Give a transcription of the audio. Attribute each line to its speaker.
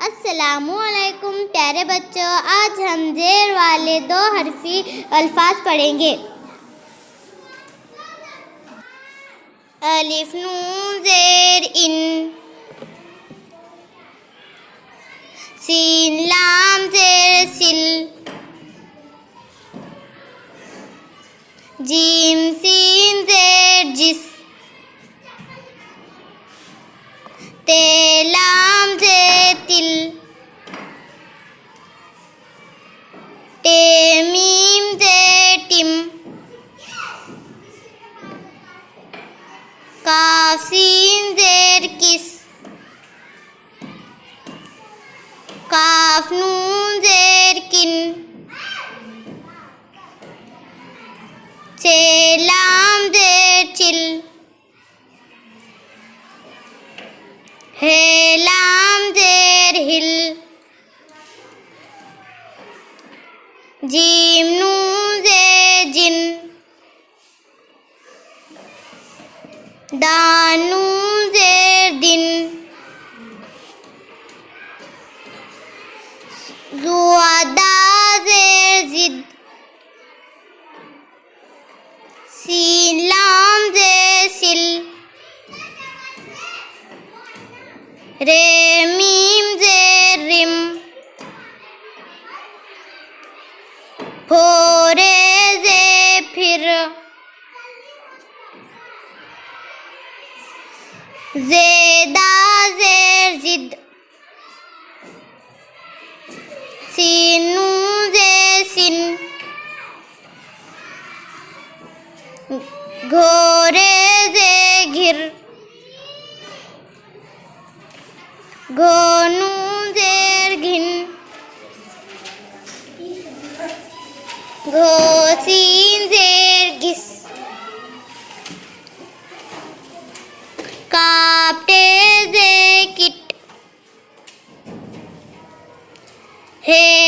Speaker 1: अस्सलामुअलैकुम प्यारे बच्चों, आज हम जेर वाले दो हरफी अल्फाज पढ़ेंगे। अलिफ नून जेर इन, सीन लाम जेर सिल, जीम सीन जेर जिस, ते लाम जेर तिल, टे मीम जेर टिम, काफ सीन जेर किस, काफ नून जेर किन, चे लाम जेर चिल, हे लाम जेर हिल, जीम नून जेर जिन, दाल नून जेर दिन, ज़ुआदा जेर जिद, सीन लाम जेर सिल, रे मीम जेर रिम, फोरे जे फिर, ज़ेदा जेर जिद, सीन नून जेर सिन, घोरे जे घिर, घो नून जेर घिन, घो सीन जेर घिस, कापटे जे किट, हे